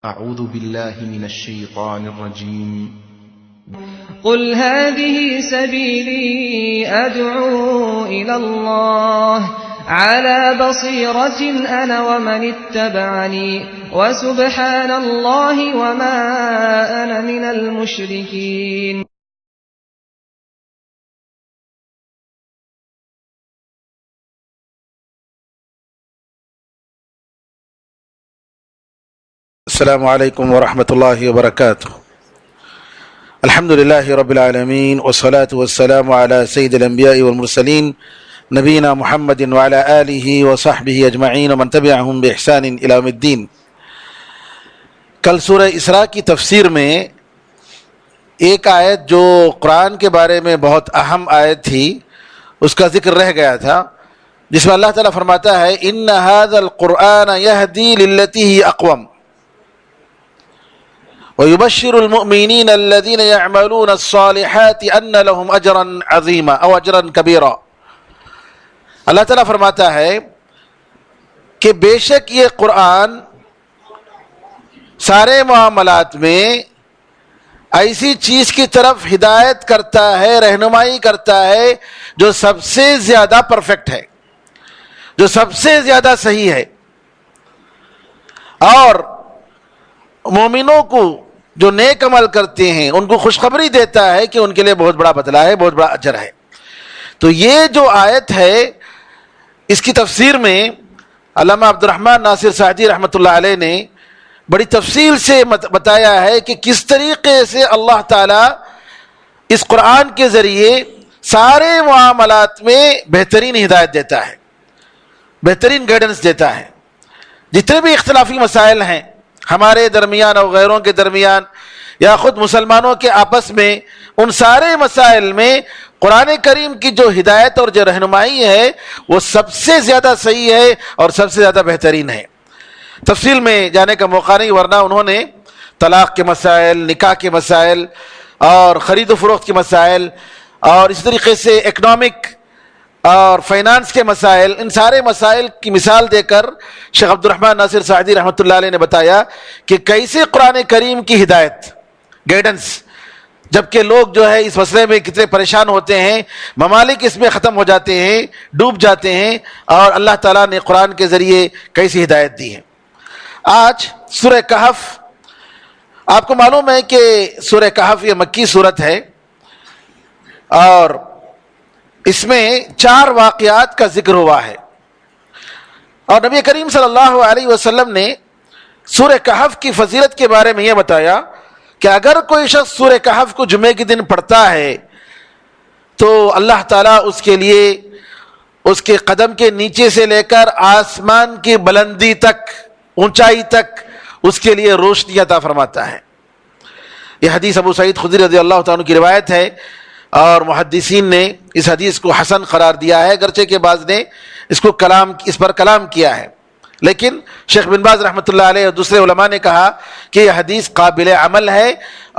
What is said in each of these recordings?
أعوذ بالله من الشيطان الرجيم. قل هذه سبيلي أدعو إلى الله على بصيرة أنا ومن اتبعني وسبحان الله وما أنا من المشركين. السلام علیکم ورحمۃ اللہ وبرکاتہ. الحمد للہ رب العالمین والصلاة والسلام علی سید الانبیاء والمرسلین نبینا محمد وعلی آلہ وصحبہ اجمعین ومن تبعہم بإحسان الی یوم الدین. کل سورہ اسراء کی تفسیر میں ایک آیت جو قرآن کے بارے میں بہت اہم آیت تھی اس کا ذکر رہ گیا تھا، جس میں اللہ تعالیٰ فرماتا ہے ان ھذا القرآن یہدی للتی ہی اقوم وَيُبَشِّرُ الْمُؤْمِنِينَ الَّذِينَ يَعْمَلُونَ الصَّالِحَاتِ أَنَّ لَهُمْ أَجْرًا عَظِيمًا أو أَجْرًا كَبِيرًا. اللہ تعالیٰ فرماتا ہے کہ بے شک یہ قرآن سارے معاملات میں ایسی چیز کی طرف ہدایت کرتا ہے، رہنمائی کرتا ہے جو سب سے زیادہ پرفیکٹ ہے، جو سب سے زیادہ صحیح ہے، اور مومنوں کو جو نیک عمل کرتے ہیں ان کو خوشخبری دیتا ہے کہ ان کے لیے بہت بڑا بدلہ ہے، بہت بڑا اجر ہے. تو یہ جو آیت ہے اس کی تفسیر میں علامہ عبدالرحمن ناصر سعدی رحمۃ اللہ علیہ نے بڑی تفصیل سے بتایا ہے کہ کس طریقے سے اللہ تعالیٰ اس قرآن کے ذریعے سارے معاملات میں بہترین ہدایت دیتا ہے، بہترین گائیڈنس دیتا ہے. جتنے بھی اختلافی مسائل ہیں ہمارے درمیان اور غیروں کے درمیان یا خود مسلمانوں کے آپس میں، ان سارے مسائل میں قرآن کریم کی جو ہدایت اور جو رہنمائی ہے وہ سب سے زیادہ صحیح ہے اور سب سے زیادہ بہترین ہے. تفصیل میں جانے کا موقع نہیں، ورنہ انہوں نے طلاق کے مسائل، نکاح کے مسائل اور خرید و فروخت کے مسائل اور اس طریقے سے اکنامک اور فائنانس کے مسائل، ان سارے مسائل کی مثال دے کر شیخ عبدالرحمن ناصر سعدی رحمۃ اللہ علیہ نے بتایا کہ کیسے قرآن کریم کی ہدایت، گائیڈنس، جبکہ لوگ جو ہے اس مسئلے میں کتنے پریشان ہوتے ہیں، ممالک اس میں ختم ہو جاتے ہیں، ڈوب جاتے ہیں، اور اللہ تعالیٰ نے قرآن کے ذریعے کیسی ہدایت دی ہے. آج سورہ کہف، آپ کو معلوم ہے کہ سورہ کہف یہ مکی سورت ہے اور اس میں 4 واقعات کا ذکر ہوا ہے، اور نبی کریم صلی اللہ علیہ وسلم نے سورہ کہف کی فضیلت کے بارے میں یہ بتایا کہ اگر کوئی شخص سورہ کہف کو جمعے کے دن پڑھتا ہے تو اللہ تعالیٰ اس کے لیے اس کے قدم کے نیچے سے لے کر آسمان کی بلندی تک، اونچائی تک اس کے لیے روشنی عطا فرماتا ہے. یہ حدیث ابو سعید خدری رضی اللہ تعالیٰ عنہ کی روایت ہے، اور محدثین نے اس حدیث کو حسن قرار دیا ہے، گرچہ کہ بعض نے اس پر کلام کیا ہے، لیکن شیخ بن باز رحمۃ اللہ علیہ اور دوسرے علماء نے کہا کہ یہ حدیث قابل عمل ہے،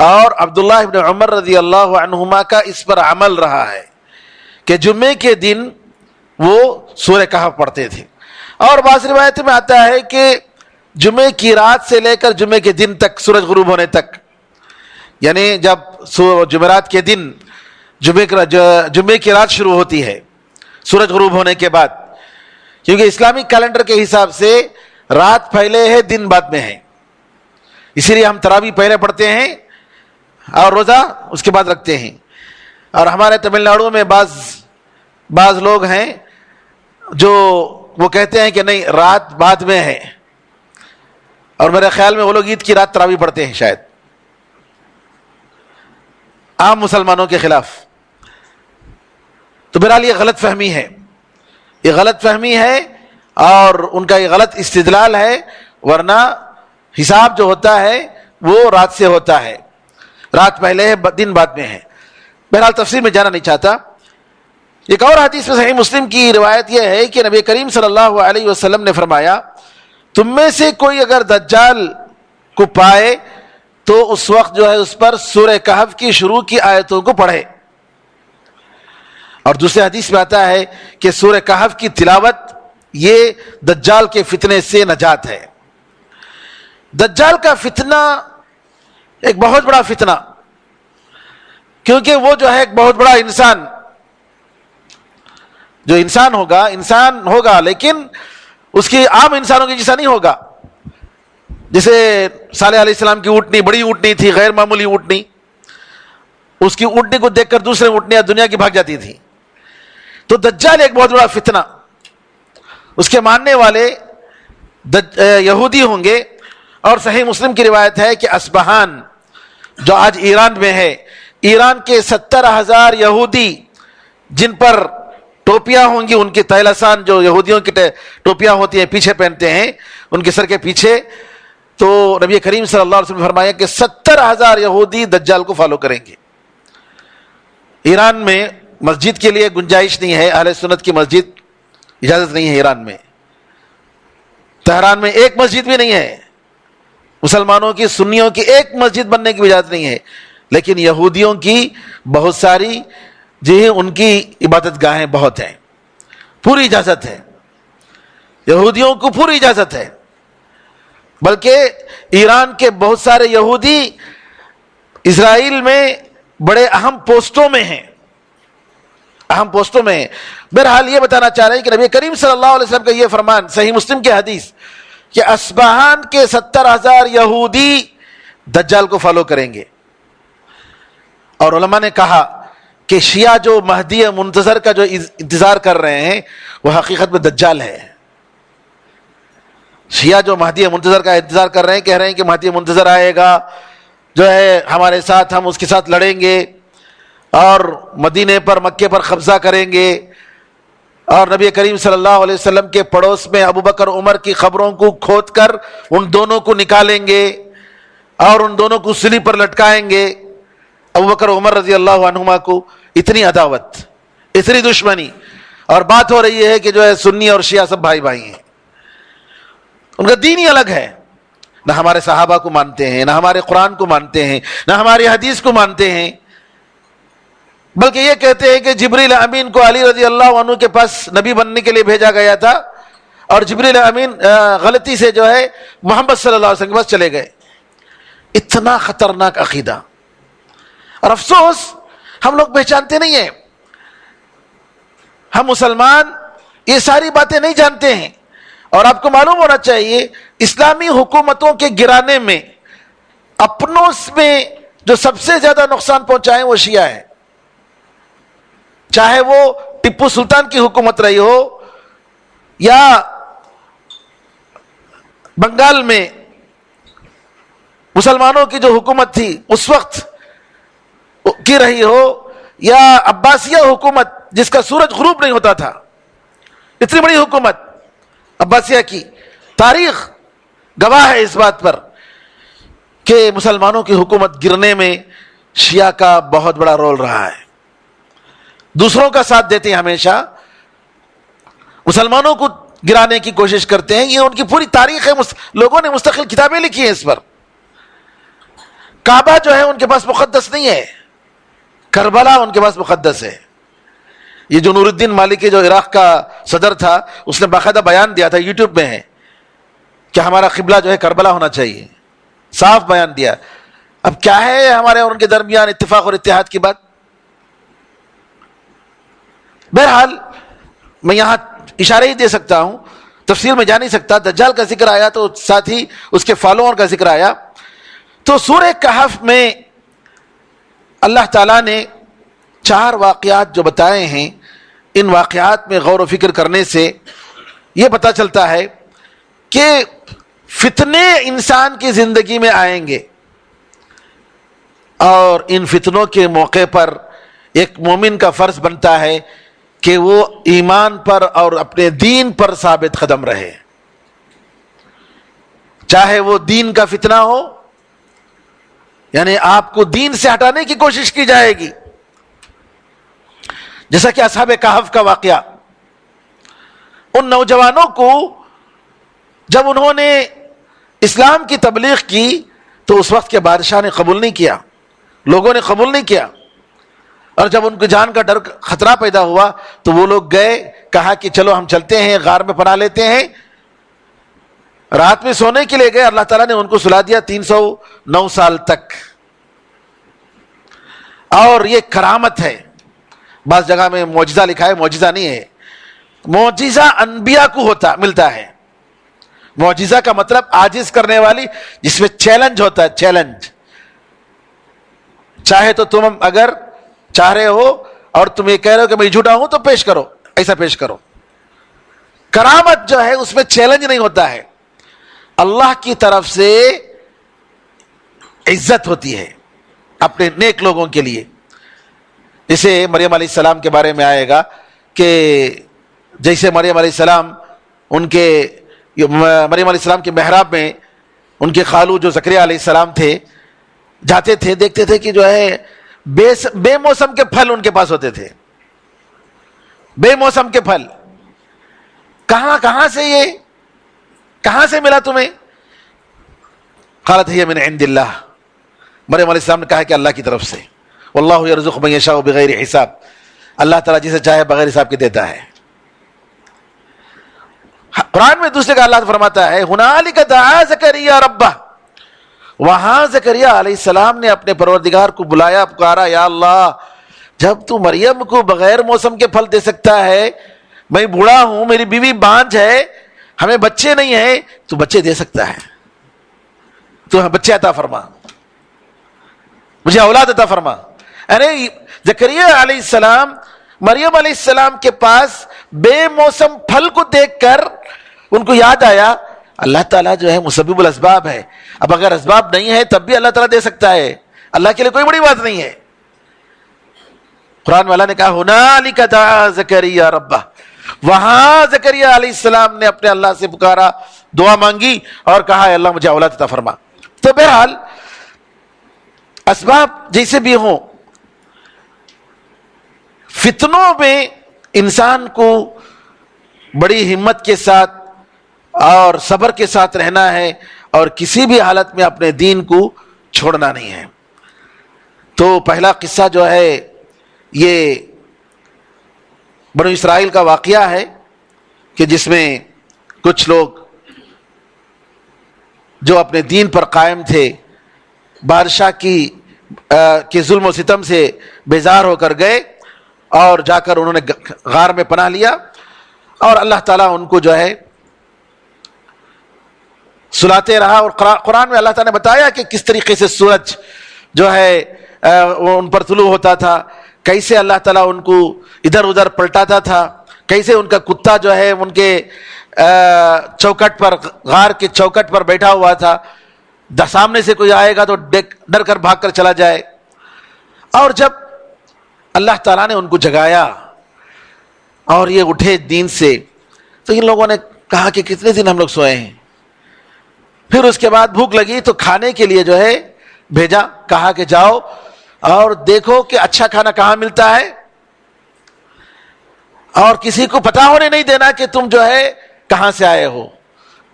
اور عبداللہ ابن عمر رضی اللہ عنہما کا اس پر عمل رہا ہے کہ جمعے کے دن وہ سورہ کہف پڑھتے تھے. اور بعض روایت میں آتا ہے کہ جمعے کی رات سے لے کر جمعے کے دن تک، سورج غروب ہونے تک، یعنی جب جمعرات کے دن جمعے کی رات شروع ہوتی ہے سورج غروب ہونے کے بعد، کیونکہ اسلامی کیلنڈر کے حساب سے رات پہلے ہے، دن بعد میں ہے، اسی لیے ہم تراویح پہلے پڑھتے ہیں اور روزہ اس کے بعد رکھتے ہیں. اور ہمارے تمل ناڈو میں بعض لوگ ہیں جو وہ کہتے ہیں کہ نہیں، رات بعد میں ہے، اور میرے خیال میں وہ لوگ عید کی رات تراویح پڑھتے ہیں شاید، عام مسلمانوں کے خلاف. تو بہرحال یہ غلط فہمی ہے، یہ غلط فہمی ہے اور ان کا یہ غلط استدلال ہے، ورنہ حساب جو ہوتا ہے وہ رات سے ہوتا ہے، رات پہلے ہے، دن بعد میں ہے. بہرحال تفسیر میں جانا نہیں چاہتا. ایک اور حدیث میں صحیح مسلم کی روایت یہ ہے کہ نبی کریم صلی اللہ علیہ وسلم نے فرمایا تم میں سے کوئی اگر دجال کو پائے تو اس وقت جو ہے اس پر سورہ کہف کی شروع کی آیتوں کو پڑھے. اور دوسرے حدیث میں آتا ہے کہ سورہ کہف کی تلاوت یہ دجال کے فتنے سے نجات ہے. دجال کا فتنہ ایک بہت بڑا فتنہ، کیونکہ وہ جو ہے ایک بہت بڑا انسان، جو انسان ہوگا لیکن اس کی عام انسانوں کی جیسا نہیں ہوگا. جیسے صالح علیہ السلام کی اونٹنی بڑی اونٹنی تھی، غیر معمولی اونٹنی، اس کی اونٹنی کو دیکھ کر دوسرے اونٹنیاں دنیا کی بھاگ جاتی تھی. تو دجال ایک بہت بڑا فتنہ، اس کے ماننے والے یہودی ہوں گے. اور صحیح مسلم کی روایت ہے کہ اصبہان جو آج ایران میں ہے، ایران کے 70,000 یہودی جن پر ٹوپیاں ہوں گی، ان کی طیلسان جو یہودیوں کی ٹوپیاں ہوتی ہیں پیچھے پہنتے ہیں ان کے سر کے پیچھے، تو نبی کریم صلی اللہ علیہ وسلم نے فرمایا کہ 70,000 یہودی دجال کو فالو کریں گے. ایران میں مسجد کے لیے گنجائش نہیں ہے، اہل سنت کی مسجد اجازت نہیں ہے ایران میں. تہران میں ایک مسجد بھی نہیں ہے، مسلمانوں کی سنیوں کی ایک مسجد بننے کی اجازت نہیں ہے، لیکن یہودیوں کی بہت ساری جی ان کی عبادت گاہیں بہت ہیں، پوری اجازت ہے، یہودیوں کو پوری اجازت ہے. بلکہ ایران کے بہت سارے یہودی اسرائیل میں بڑے اہم پوسٹوں میں ہیں، بہرحال یہ بتانا چاہ رہے ہیں کہ نبی کریم صلی اللہ علیہ وسلم کا یہ فرمان، صحیح مسلم کی حدیث، کہ اصبہان کے 70,000 یہودی دجال کو فالو کریں گے. اور علماء نے کہا کہ شیعہ جو مہدی منتظر کا جو انتظار کر رہے ہیں وہ حقیقت میں دجال ہے. شیعہ جو مہدی منتظر کا انتظار کر رہے ہیں، کہہ رہے ہیں کہ مہدی منتظر آئے گا جو ہے ہمارے ساتھ، ہم اس کے ساتھ لڑیں گے اور مدینے پر مکے پر قبضہ کریں گے، اور نبی کریم صلی اللہ علیہ وسلم کے پڑوس میں ابو بکر عمر کی قبروں کو کھود کر ان دونوں کو نکالیں گے اور ان دونوں کو سلی پر لٹکائیں گے. ابو بکر عمر رضی اللہ عنہما کو اتنی عداوت، اتنی دشمنی، اور بات ہو رہی ہے کہ جو ہے سنی اور شیعہ سب بھائی بھائی ہیں. ان کا دین ہی الگ ہے، نہ ہمارے صحابہ کو مانتے ہیں، نہ ہمارے قرآن کو مانتے ہیں، نہ ہماری حدیث کو مانتے ہیں، بلکہ یہ کہتے ہیں کہ جبریل امین کو علی رضی اللہ عنہ کے پاس نبی بننے کے لیے بھیجا گیا تھا، اور جبریل امین غلطی سے جو ہے محمد صلی اللہ علیہ وسلم کے پاس چلے گئے. اتنا خطرناک عقیدہ. اور افسوس ہم لوگ پہچانتے نہیں ہیں، ہم مسلمان یہ ساری باتیں نہیں جانتے ہیں. اور آپ کو معلوم ہونا چاہیے اسلامی حکومتوں کے گرانے میں اپنوں میں جو سب سے زیادہ نقصان پہنچائے وہ شیعہ ہیں. چاہے وہ ٹیپو سلطان کی حکومت رہی ہو یا بنگال میں مسلمانوں کی جو حکومت تھی اس وقت کی رہی ہو، یا عباسیہ حکومت جس کا سورج غروب نہیں ہوتا تھا، اتنی بڑی حکومت عباسیہ کی. تاریخ گواہ ہے اس بات پر کہ مسلمانوں کی حکومت گرنے میں شیعہ کا بہت بڑا رول رہا ہے. دوسروں کا ساتھ دیتے ہیں، ہمیشہ مسلمانوں کو گرانے کی کوشش کرتے ہیں. یہ ان کی پوری تاریخ ہے، لوگوں نے مستقل کتابیں لکھی ہیں اس پر. کعبہ جو ہے ان کے پاس مقدس نہیں ہے، کربلا ان کے پاس مقدس ہے. یہ جو نور الدین مالکی جو عراق کا صدر تھا، اس نے باقاعدہ بیان دیا تھا، یوٹیوب میں ہے، کہ ہمارا قبلہ جو ہے کربلا ہونا چاہیے، صاف بیان دیا. اب کیا ہے ہمارے اور ان کے درمیان اتفاق اور اتحاد کی بات؟ بہرحال میں یہاں اشارے ہی دے سکتا ہوں، تفسیر میں جا نہیں سکتا. دجال کا ذکر آیا تو ساتھ ہی اس کے فالوور کا ذکر آیا. تو سورہ کہف میں اللہ تعالیٰ نے 4 واقعات جو بتائے ہیں، ان واقعات میں غور و فکر کرنے سے یہ پتہ چلتا ہے کہ فتنے انسان کی زندگی میں آئیں گے، اور ان فتنوں کے موقع پر ایک مومن کا فرض بنتا ہے کہ وہ ایمان پر اور اپنے دین پر ثابت قدم رہے. چاہے وہ دین کا فتنہ ہو، یعنی آپ کو دین سے ہٹانے کی کوشش کی جائے گی، جیسا کہ اصحاب کہف کا واقعہ. ان نوجوانوں کو جب انہوں نے اسلام کی تبلیغ کی تو اس وقت کے بادشاہ نے قبول نہیں کیا، لوگوں نے قبول نہیں کیا. اور جب ان کی جان کا ڈر خطرہ پیدا ہوا تو وہ لوگ گئے، کہا کہ چلو ہم چلتے ہیں، غار میں پناہ لیتے ہیں. رات میں سونے کے لیے گئے, اللہ تعالیٰ نے ان کو سلا دیا 309 سال تک. اور یہ کرامت ہے. بعض جگہ میں معجزہ لکھا ہے, معجزہ نہیں ہے. معجزہ انبیاء کو ملتا ہے. معجزہ کا مطلب عاجز کرنے والی, جس میں چیلنج ہوتا ہے, چیلنج. چاہے تو تم اگر چاہ رہے ہو اور تم یہ کہہ رہے ہو کہ میں جھوٹا ہوں تو پیش کرو, ایسا پیش کرو. کرامت جو ہے اس میں چیلنج نہیں ہوتا ہے. اللہ کی طرف سے عزت ہوتی ہے اپنے نیک لوگوں کے لیے. جیسے مریم علیہ السلام کے بارے میں آئے گا کہ جیسے مریم علیہ السلام مریم علیہ السلام کے محراب میں ان کے خالو جو زکریا علیہ السلام تھے جاتے تھے, دیکھتے تھے کہ جو ہے بے موسم کے پھل ان کے پاس ہوتے تھے. بے موسم کے پھل کہاں سے, یہ کہاں سے ملا تمہیں؟ قالت ہی من عند اللہ. مریم علیہ السلام نے کہا کہ اللہ کی طرف سے. واللہ یرزق من یشاء بغیر حساب. اللہ تعالیٰ جسے چاہے بغیر حساب کے دیتا ہے. قرآن میں دوسرے کا اللہ فرماتا ہے ہنالک دعا زکریا ربہ. وہاں زکریا علیہ السلام نے اپنے پروردگار کو بلایا, پکارا, یا اللہ جب تو مریم کو بغیر موسم کے پھل دے سکتا ہے, میں بوڑھا ہوں, میری بیوی بانجھ ہے, ہمیں بچے نہیں ہیں, تو بچے دے سکتا ہے, تو بچے عطا فرما, مجھے اولاد عطا فرما. ارے زکریا علیہ السلام مریم علیہ السلام کے پاس بے موسم پھل کو دیکھ کر ان کو یاد آیا اللہ تعالیٰ جو ہے مسبب الاسباب ہے. اب اگر اسباب نہیں ہے تب بھی اللہ تعالیٰ دے سکتا ہے, اللہ کے لیے کوئی بڑی بات نہیں ہے. قرآن والا نے کہا ہنالک دعا زکریا ربہ. وہاں زکریا علیہ السلام نے اپنے اللہ سے پکارا, دعا مانگی اور کہا اے اللہ مجھے اولاد عطا فرما. تو بہرحال اسباب جیسے بھی ہوں, فتنوں میں انسان کو بڑی ہمت کے ساتھ اور صبر کے ساتھ رہنا ہے اور کسی بھی حالت میں اپنے دین کو چھوڑنا نہیں ہے. تو پہلا قصہ جو ہے یہ بنو اسرائیل کا واقعہ ہے کہ جس میں کچھ لوگ جو اپنے دین پر قائم تھے بادشاہ کے ظلم و ستم سے بیزار ہو کر گئے اور جا کر انہوں نے غار میں پناہ لیا, اور اللہ تعالیٰ ان کو جو ہے سلاتے رہا. اور قرآن میں اللہ تعالیٰ نے بتایا کہ کس طریقے سے سورج جو ہے وہ ان پر طلوع ہوتا تھا, کیسے اللہ تعالیٰ ان کو ادھر ادھر پلٹاتا تھا, کیسے ان کا کتا جو ہے ان کے چوکٹ پر, غار کے چوکٹ پر بیٹھا ہوا تھا, سامنے سے کوئی آئے گا تو ڈر کر بھاگ کر چلا جائے. اور جب اللہ تعالیٰ نے ان کو جگایا اور یہ اٹھے دین سے, تو ان لوگوں نے کہا کہ کتنے دن ہم لوگ سوئے ہیں. پھر اس کے بعد بھوک لگی تو کھانے کے لیے جو ہے بھیجا, کہا کہ جاؤ اور دیکھو کہ اچھا کھانا کہاں ملتا ہے, اور کسی کو پتا ہونے نہیں دینا کہ تم جو ہے کہاں سے آئے ہو,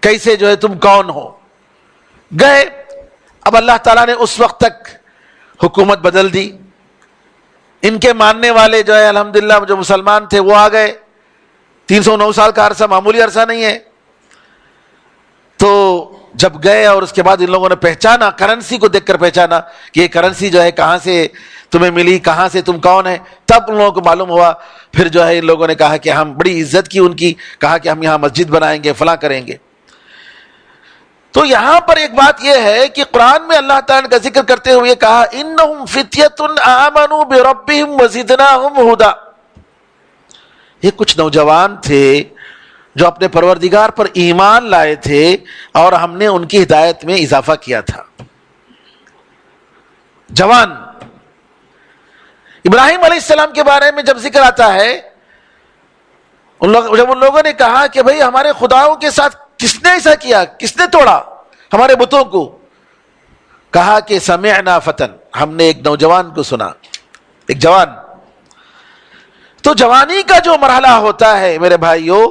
کیسے جو ہے تم کون ہو. گئے. اب اللہ تعالیٰ نے اس وقت تک حکومت بدل دی. ان کے ماننے والے جو ہے الحمدللہ جو مسلمان تھے وہ آ گئے. 309 سال کا عرصہ معمولی عرصہ نہیں ہے. تو جب گئے اور اس کے بعد ان لوگوں نے پہچانا, کرنسی کو دیکھ کر پہچانا کہ یہ کرنسی جو ہے کہاں سے تمہیں ملی, کہاں سے تم کون ہے, تب ان لوگوں کو معلوم ہوا. پھر جو ہے ان لوگوں نے کہا کہ ہم بڑی عزت کی ان کی, کہا کہ ہم یہاں مسجد بنائیں گے, فلاں کریں گے. تو یہاں پر ایک بات یہ ہے کہ قرآن میں اللہ تعالیٰ کا ذکر کرتے ہوئے کہا انہم فتیۃ آمنوا بربہم وزدناہم ھدا. یہ کچھ نوجوان تھے جو اپنے پروردگار پر ایمان لائے تھے اور ہم نے ان کی ہدایت میں اضافہ کیا تھا. جوان. ابراہیم علیہ السلام کے بارے میں جب ذکر آتا ہے, جب ان لوگوں نے کہا کہ بھئی ہمارے خداؤں کے ساتھ کس نے ایسا کیا, کس نے توڑا ہمارے بتوں کو, کہا کہ سمعنا فتن, ہم نے ایک نوجوان کو سنا, ایک جوان. تو جوانی کا جو مرحلہ ہوتا ہے میرے بھائیوں,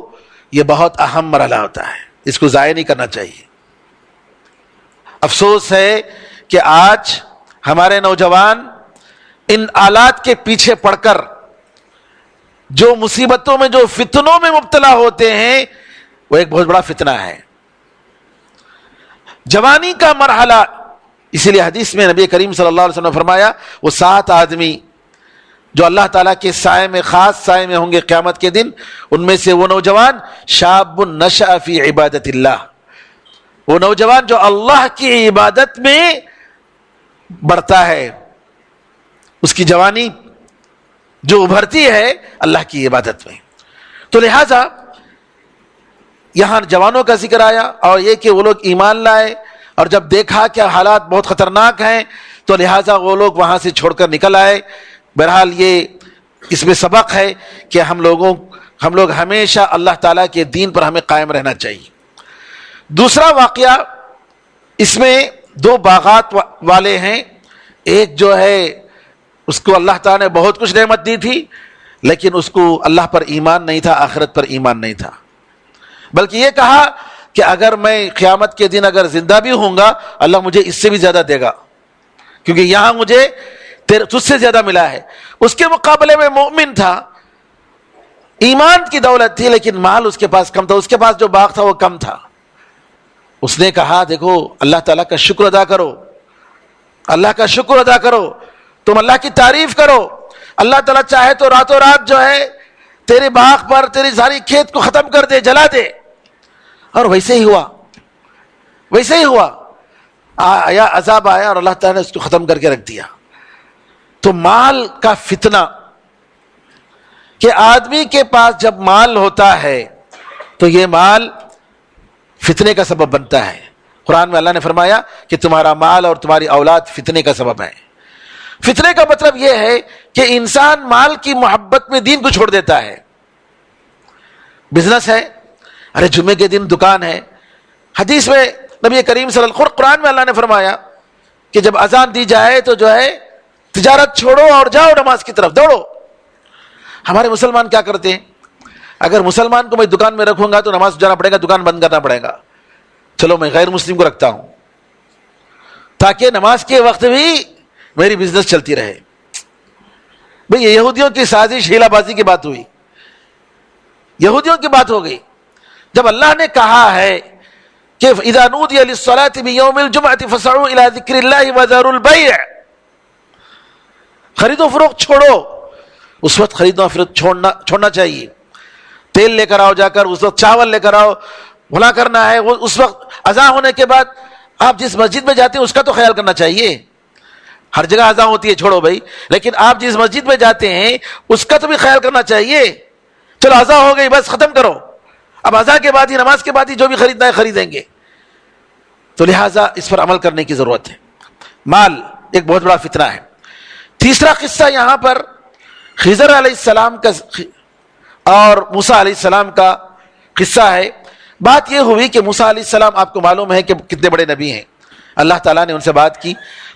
یہ بہت اہم مرحلہ ہوتا ہے, اس کو ضائع نہیں کرنا چاہیے. افسوس ہے کہ آج ہمارے نوجوان ان آلات کے پیچھے پڑ کر جو مصیبتوں میں, جو فتنوں میں مبتلا ہوتے ہیں, وہ ایک بہت بڑا فتنہ ہے. جوانی کا مرحلہ، اسی لیے حدیث میں نبی کریم صلی اللہ علیہ وسلم نے فرمایا وہ 7 آدمی جو اللہ تعالیٰ کے سائے میں، خاص سائے میں ہوں گے قیامت کے دن، ان میں سے وہ نوجوان شاب نشأ فی عبادت اللہ، وہ نوجوان جو اللہ کی عبادت میں بڑھتا ہے، اس کی جوانی جو ابھرتی ہے اللہ کی عبادت میں. تو لہذا یہاں جوانوں کا ذکر آیا، اور یہ کہ وہ لوگ ایمان لائے، اور جب دیکھا کہ حالات بہت خطرناک ہیں تو لہٰذا وہ لوگ وہاں سے چھوڑ کر نکل آئے. بہرحال یہ اس میں سبق ہے کہ ہم لوگ ہمیشہ اللہ تعالیٰ کے دین پر ہمیں قائم رہنا چاہیے. دوسرا واقعہ اس میں 2 باغات والے ہیں. ایک جو ہے اس کو اللہ تعالیٰ نے بہت کچھ نعمت دی تھی، لیکن اس کو اللہ پر ایمان نہیں تھا، آخرت پر ایمان نہیں تھا، بلکہ یہ کہا کہ اگر میں قیامت کے دن اگر زندہ بھی ہوں گا اللہ مجھے اس سے بھی زیادہ دے گا، کیونکہ یہاں مجھے تجھ سے زیادہ ملا ہے. اس کے مقابلے میں مومن تھا، ایمان کی دولت تھی لیکن مال اس کے پاس کم تھا، اس کے پاس جو باغ تھا وہ کم تھا. اس نے کہا دیکھو اللہ تعالیٰ کا شکر ادا کرو، اللہ کا شکر ادا کرو، تم اللہ کی تعریف کرو. اللہ تعالیٰ چاہے تو راتوں رات جو ہے تیرے باغ پر تیری ساری کھیت کو ختم کر دے، جلا دے. اور ویسے ہی ہوا آیا عذاب آیا اور اللہ تعالیٰ نے اس کو ختم کر کے رکھ دیا. تو مال کا فتنہ، کہ آدمی کے پاس جب مال ہوتا ہے تو یہ مال فتنے کا سبب بنتا ہے. قرآن میں اللہ نے فرمایا کہ تمہارا مال اور تمہاری اولاد فتنے کا سبب ہے. فتنے کا مطلب یہ ہے کہ انسان مال کی محبت میں دین کو چھوڑ دیتا ہے. بزنس ہے، ارے جمعے کے دن دکان ہے. حدیث میں نبی کریم صلی اللہ علیہ وسلم، قرآن میں اللہ نے فرمایا کہ جب اذان دی جائے تو جو ہے تجارت چھوڑو اور جاؤ نماز کی طرف دوڑو. ہمارے مسلمان کیا کرتے ہیں؟ اگر مسلمان کو میں دکان میں رکھوں گا تو نماز جانا پڑے گا، دکان بند کرنا پڑے گا. چلو میں غیر مسلم کو رکھتا ہوں تاکہ نماز کے وقت بھی میری بزنس چلتی رہے. بھئی یہ یہودیوں کی سازش، ہیلا بازی کی بات ہوئی، یہودیوں کی بات ہو گئی. جب اللہ نے کہا ہے کہ اذا نودی للصلاة بیوم الجمعة فاسعوا الى ذکر اللہ وذروا البیع، خرید و فروخت چھوڑو، اس وقت خرید و فروخت چھوڑنا چاہیے. تیل لے کر آؤ، جا کر اس وقت چاول لے کر آؤ، بھلا کرنا ہے. وہ اس وقت اذان ہونے کے بعد آپ جس مسجد میں جاتے ہیں اس کا تو خیال کرنا چاہیے. ہر جگہ اذان ہوتی ہے چھوڑو بھائی، لیکن آپ جس مسجد میں جاتے ہیں اس کا تو بھی خیال کرنا چاہیے. چلو اذان ہو گئی بس ختم کرو، اب اذان کے بعد ہی، نماز کے بعد ہی جو بھی خریدنا ہے خریدیں گے. تو لہٰذا اس پر عمل کرنے کی ضرورت ہے. مال ایک بہت بڑا فتنہ ہے. تیسرا قصہ یہاں پر خضر علیہ السلام کا اور موسیٰ علیہ السلام کا قصہ ہے. بات یہ ہوئی کہ موسیٰ علیہ السلام آپ کو معلوم ہے کہ کتنے بڑے نبی ہیں. اللہ تعالیٰ نے ان سے بات کی.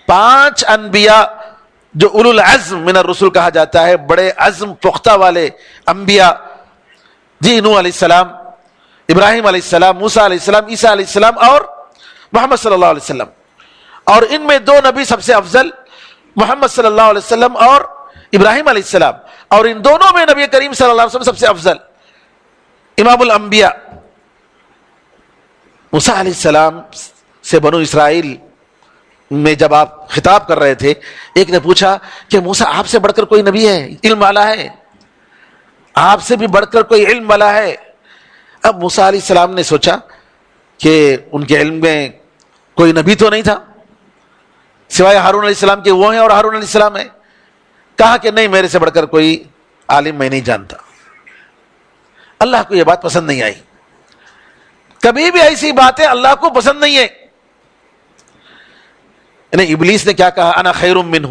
5 انبیاء جو اولو العزم من الرسل کہا جاتا ہے، بڑے عزم پختہ والے انبیاء، جی نوح علیہ السلام، ابراہیم علیہ السلام، موسیٰ علیہ السلام، عیسیٰ علیہ السلام اور محمد صلی اللہ علیہ وسلم. اور ان میں 2 نبی سب سے افضل، محمد صلی اللہ علیہ وسلم اور ابراہیم علیہ السلام. اور ان دونوں میں نبی کریم صلی اللہ علیہ وسلم سب سے افضل، امام الانبیاء. موسیٰ علیہ السلام سے بنو اسرائیل میں جب آپ خطاب کر رہے تھے، ایک نے پوچھا کہ موسیٰ آپ سے بڑھ کر کوئی نبی ہے، علم والا ہے؟ آپ سے بھی بڑھ کر کوئی علم والا ہے؟ اب موسیٰ علیہ السلام نے سوچا کہ ان کے علم میں کوئی نبی تو نہیں تھا سوائے ہارون علیہ السلام کے، وہ ہیں اور ہارون علیہ السلام ہیں. کہا کہ نہیں، میرے سے بڑھ کر کوئی عالم میں نہیں جانتا. اللہ کو یہ بات پسند نہیں آئی. کبھی بھی ایسی باتیں اللہ کو پسند نہیں ہے. یعنی ابلیس نے کیا کہا؟ انا خیر منہ.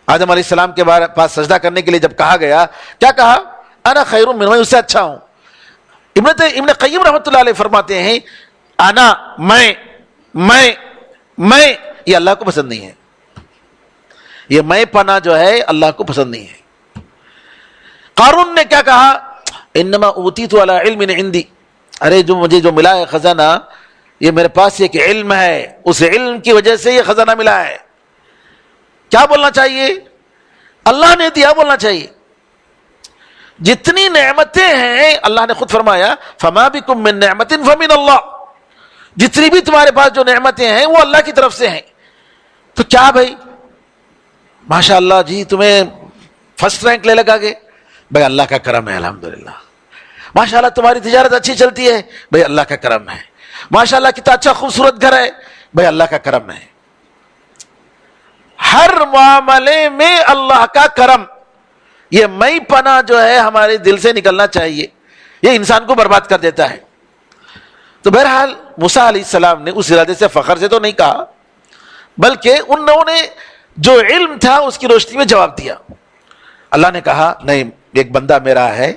آدم علیہ السلام کے پاس سجدہ کرنے کے لیے جب کہا گیا، کیا کہا؟ انا خیر منہ، میں اس سے اچھا ہوں. ابن قیم رحمۃ اللہ علیہ فرماتے ہیں انا، میں یہ اللہ کو پسند نہیں ہے. یہ میں پنا جو ہے اللہ کو پسند نہیں ہے. قارون نے کیا کہا؟ انما اوتیت علی علم عندی، ارے مجھے جو ملا ہے خزانہ، یہ میرے پاس ایک علم ہے، اس علم کی وجہ سے یہ خزانہ ملا ہے. کیا بولنا چاہیے؟ اللہ نے دیا بولنا چاہیے. جتنی نعمتیں ہیں اللہ نے خود فرمایا فما بکم من نعمت فمن اللہ، جتنی بھی تمہارے پاس جو نعمتیں ہیں وہ اللہ کی طرف سے ہیں. تو کیا بھائی ماشاء اللہ جی تمہیں فرسٹ رینک لے لگا گے, بھائی اللہ کا کرم ہے الحمدللہ. ماشاء اللہ تمہاری تجارت اچھی چلتی ہے, بھائی اللہ کا کرم ہے. ماشاء اللہ کتنا اچھا خوبصورت گھر ہے, بھائی اللہ کا کرم ہے. ہر معاملے میں اللہ کا کرم, یہ میں پناہ جو ہے ہمارے دل سے نکلنا چاہیے, یہ انسان کو برباد کر دیتا ہے. تو بہرحال موسیٰ علیہ السلام نے اس ارادے سے فخر سے تو نہیں کہا, بلکہ انہوں نے جو علم تھا اس کی روشنی میں جواب دیا. اللہ نے کہا نہیں, ایک بندہ میرا ہے,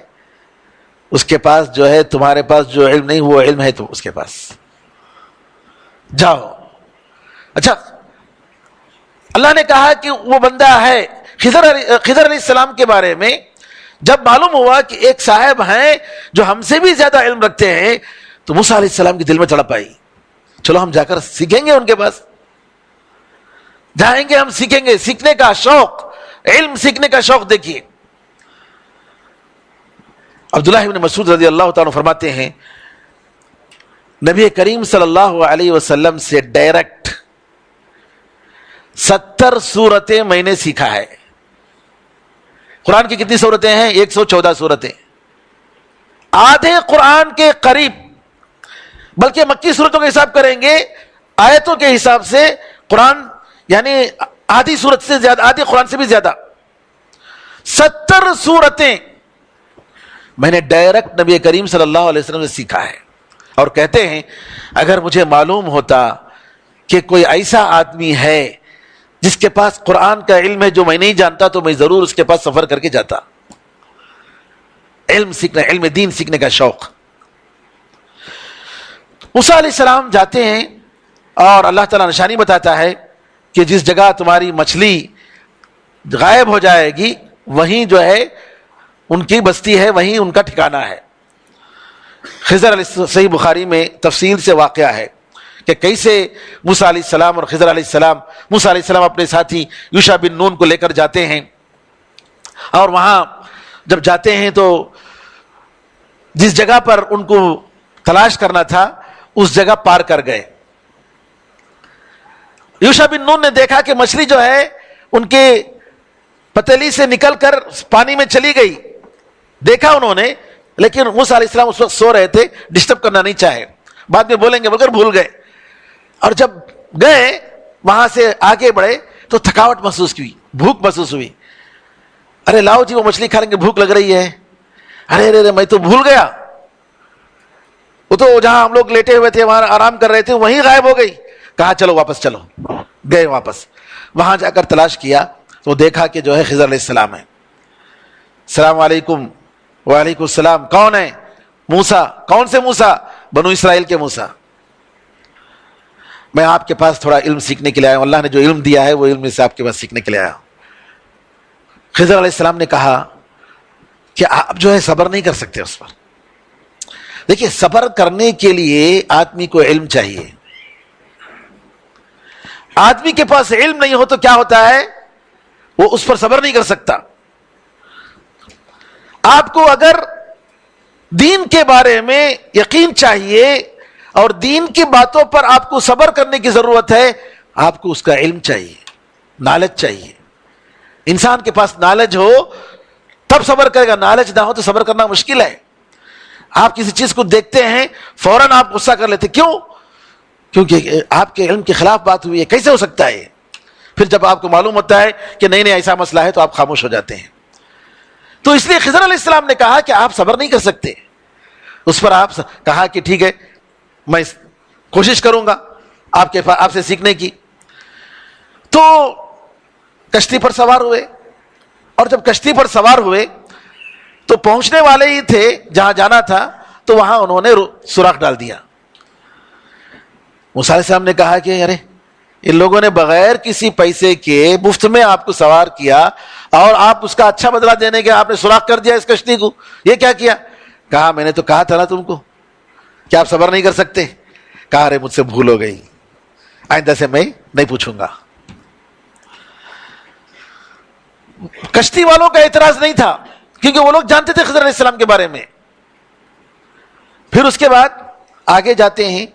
اس کے پاس جو ہے تمہارے پاس جو علم نہیں وہ علم ہے تو اس کے پاس جاؤ. اچھا اللہ نے کہا کہ وہ بندہ ہے. خضر علیہ السلام کے بارے میں جب معلوم ہوا کہ ایک صاحب ہیں جو ہم سے بھی زیادہ علم رکھتے ہیں, تو موسیٰ علیہ السلام کے دل میں تڑپ آئی, چلو ہم جا کر سیکھیں گے ان کے پاس, جائیں گے ہم سیکھیں گے. سیکھنے کا شوق, علم سیکھنے کا شوق دیکھیے. عبداللہ ابن مسعود رضی اللہ تعالیٰ فرماتے ہیں نبی کریم صلی اللہ علیہ وسلم سے ڈائریکٹ 70 سورتیں میں نے سیکھا ہے. قرآن کی کتنی سورتیں ہیں؟ 114 سورتیں, آدھے قرآن کے قریب. بلکہ مکی سورتوں کا حساب کریں گے آیتوں کے حساب سے قرآن یعنی آدھی سورت سے زیادہ, آدھی قرآن سے بھی زیادہ 70 سورتیں میں نے ڈائریکٹ نبی کریم صلی اللہ علیہ وسلم سے سیکھا ہے. اور کہتے ہیں اگر مجھے معلوم ہوتا کہ کوئی ایسا آدمی ہے جس کے پاس قرآن کا علم ہے جو میں نہیں جانتا, تو میں ضرور اس کے پاس سفر کر کے جاتا. علم سیکھنا, علم دین سیکھنے کا شوق. موسیٰ علیہ السلام جاتے ہیں اور اللہ تعالیٰ نشانی بتاتا ہے کہ جس جگہ تمہاری مچھلی غائب ہو جائے گی وہیں جو ہے ان کی بستی ہے, وہیں ان کا ٹھکانہ ہے. خضر علیہ صحیح بخاری میں تفصیل سے واقعہ ہے کہ کیسے موسیٰ علیہ السلام اور خضر علیہ السلام, موسیٰ علیہ السلام اپنے ساتھی یوشع بن نون کو لے کر جاتے ہیں, اور وہاں جب جاتے ہیں تو جس جگہ پر ان کو تلاش کرنا تھا اس جگہ پار کر گئے. یوشع بن نون نے دیکھا کہ مچھلی جو ہے ان کے پتیلی سے نکل کر پانی میں چلی گئی. دیکھا انہوں نے, لیکن موسیٰ علیہ السلام اس وقت سو رہے تھے, ڈسٹرب کرنا نہیں چاہے, بعد میں بولیں گے بول کر بھول گئے. اور جب گئے وہاں سے آگے بڑھے تو تھکاوٹ محسوس کی, بھوک محسوس ہوئی. ارے لاؤ جی وہ مچھلی کھا لیں گے, بھوک لگ رہی ہے. ارے ارے میں تو بھول گیا, وہ تو جہاں ہم لوگ لیٹے ہوئے تھے وہاں آرام کر رہے تھے وہیں غائب ہو گئی. کہا چلو واپس چلو. گئے واپس, وہاں جا کر تلاش کیا تو دیکھا کہ جو ہے خضر علیہ السلام ہے. السلام علیکم. وعلیکم السلام. کون ہے؟ موسیٰ. کون سے موسیٰ؟ بنو اسرائیل کے موسیٰ. میں آپ کے پاس تھوڑا علم سیکھنے کے لیے آیا ہوں, اللہ نے جو علم دیا ہے وہ علم سے آپ کے پاس سیکھنے کے لیے آیا ہوں. خضر علیہ السلام نے کہا کہ آپ جو ہے صبر نہیں کر سکتے اس پر. دیکھیے صبر کرنے کے لیے آدمی کو علم چاہیے. آدمی کے پاس علم نہیں ہو تو کیا ہوتا ہے, وہ اس پر صبر نہیں کر سکتا. آپ کو اگر دین کے بارے میں یقین چاہیے اور دین کی باتوں پر آپ کو صبر کرنے کی ضرورت ہے, آپ کو اس کا علم چاہیے, نالج چاہیے. انسان کے پاس نالج ہو تب صبر کرے گا, نالج نہ ہو تو صبر کرنا مشکل ہے. آپ کسی چیز کو دیکھتے ہیں فوراً آپ غصہ کر لیتے, کیوں؟ کیونکہ آپ کے علم کے خلاف بات ہوئی ہے. کیسے ہو سکتا ہے؟ پھر جب آپ کو معلوم ہوتا ہے کہ نہیں نہیں ایسا مسئلہ ہے تو آپ خاموش ہو جاتے ہیں. تو اس لیے خضر علیہ السلام نے کہا کہ آپ صبر نہیں کر سکتے. اس پر آپ کہا کہ ٹھیک ہے میں کوشش کروں گا آپ سے سیکھنے کی. تو کشتی پر سوار ہوئے, اور جب کشتی پر سوار ہوئے تو پہنچنے والے ہی تھے جہاں جانا تھا, تو وہاں انہوں نے سوراخ ڈال دیا. موسیٰ علیہ السلام نے کہا کہ ارے ان لوگوں نے بغیر کسی پیسے کے مفت میں آپ کو سوار کیا اور آپ اس کا اچھا بدلہ دینے کے آپ نے سوراخ کر دیا اس کشتی کو, یہ کیا کیا؟ کہا میں نے تو کہا تھا نا تم کو کہ آپ صبر نہیں کر سکتے. کہا ارے مجھ سے بھول ہو گئی, آئندہ سے میں نہیں پوچھوں گا. کشتی والوں کا اعتراض نہیں تھا کیونکہ وہ لوگ جانتے تھے خضر علیہ السلام کے بارے میں. پھر اس کے بعد آگے جاتے ہیں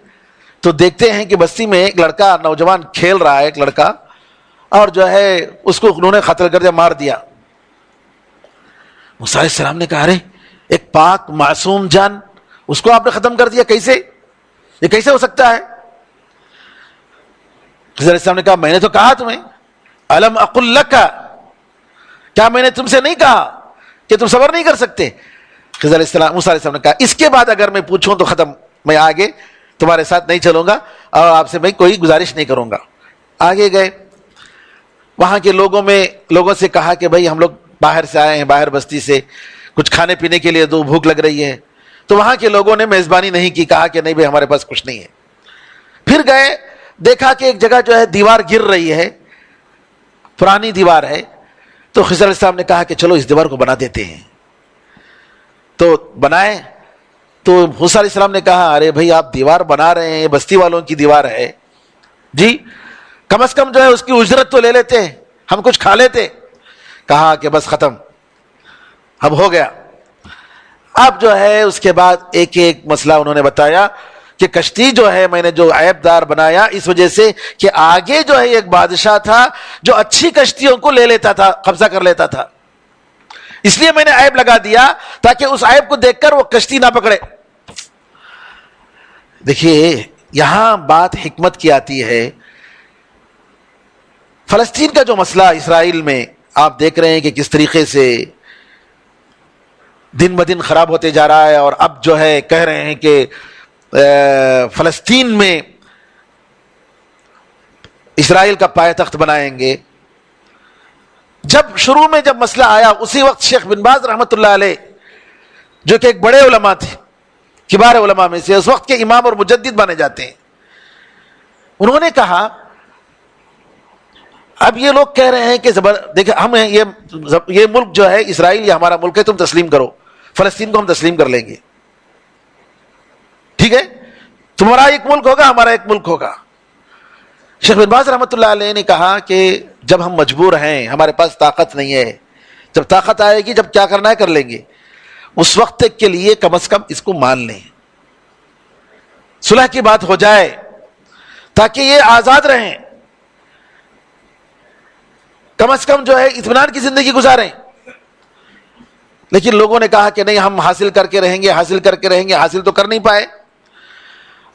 تو دیکھتے ہیں کہ بستی میں ایک لڑکا نوجوان کھیل رہا ہے، ایک لڑکا، اور جو ہے اس کو انہوں نے قتل کر دیا، مار دیا۔ موسیٰ علیہ السلام نے کہا ارے ایک پاک معصوم جان اس کو آپ نے ختم کر دیا، کیسے؟ یہ کیسے ہو سکتا ہے؟ خضر علیہ السلام نے کہا میں نے تو کہا تمہیں، الم اقل لک، کیا میں نے تم سے نہیں کہا کہ تم صبر نہیں کر سکتے؟ خضر علیہ السلام، موسیٰ علیہ السلام نے کہا اس کے بعد اگر میں پوچھوں تو ختم، میں آگے تمہارے ساتھ نہیں چلوں گا اور آپ سے میں کوئی گزارش نہیں کروں گا۔ آگے گئے، وہاں کے لوگوں سے کہا کہ بھائی ہم لوگ باہر سے آئے ہیں، باہر بستی سے، کچھ کھانے پینے کے لیے دو، بھوک لگ رہی ہے۔ تو وہاں کے لوگوں نے میزبانی نہیں کی، کہا کہ نہیں بھائی ہمارے پاس کچھ نہیں ہے۔ پھر گئے، دیکھا کہ ایک جگہ جو ہے دیوار گر رہی ہے، پرانی دیوار ہے، تو خضر علیہ السلام نے کہا کہ چلو اس دیوار کو بنا دیتے ہیں۔ تو بنائے، تو موسیٰ علیہ السلام نے کہا ارے بھائی آپ دیوار بنا رہے ہیں، بستی والوں کی دیوار ہے جی، کم از کم جو ہے اس کی اجرت تو لے لیتے، ہم کچھ کھا لیتے۔ کہا کہ بس ختم، اب ہو گیا۔ اب جو ہے اس کے بعد ایک ایک مسئلہ انہوں نے بتایا کہ کشتی جو ہے میں نے جو عیب دار بنایا اس وجہ سے کہ آگے جو ہے ایک بادشاہ تھا جو اچھی کشتیوں کو لے لیتا تھا، قبضہ کر لیتا تھا، اس لیے میں نے عیب لگا دیا تاکہ اس عیب کو دیکھ کر وہ کشتی نہ پکڑے۔ دیکھیے یہاں بات حکمت کی آتی ہے۔ فلسطین کا جو مسئلہ اسرائیل میں آپ دیکھ رہے ہیں کہ کس طریقے سے دن بدن خراب ہوتے جا رہا ہے، اور اب جو ہے کہہ رہے ہیں کہ فلسطین میں اسرائیل کا پائے تخت بنائیں گے۔ جب شروع میں جب مسئلہ آیا اسی وقت شیخ بن باز رحمۃ اللہ علیہ جو کہ ایک بڑے علماء تھے، کبار علماء میں سے، اس وقت کے امام اور مجدد مانے جاتے ہیں، انہوں نے کہا اب یہ لوگ کہہ رہے ہیں کہ دیکھیں ہم یہ ملک جو ہے اسرائیل یہ ہمارا ملک ہے، تم تسلیم کرو، فلسطین کو ہم تسلیم کر لیں گے، ٹھیک ہے، تمہارا ایک ملک ہوگا ہمارا ایک ملک ہوگا۔ شیخ بن باز رحمۃ اللہ علیہ نے کہا کہ جب ہم مجبور ہیں، ہمارے پاس طاقت نہیں ہے، جب طاقت آئے گی، جب کیا کرنا ہے کر لیں گے، اس وقت تک کے لیے کم از کم اس کو مان لیں، صلح کی بات ہو جائے تاکہ یہ آزاد رہیں، کم از کم جو ہے اطمینان کی زندگی گزاریں۔ لیکن لوگوں نے کہا کہ نہیں ہم حاصل کر کے رہیں گے، حاصل کر کے رہیں گے، حاصل تو کر نہیں پائے،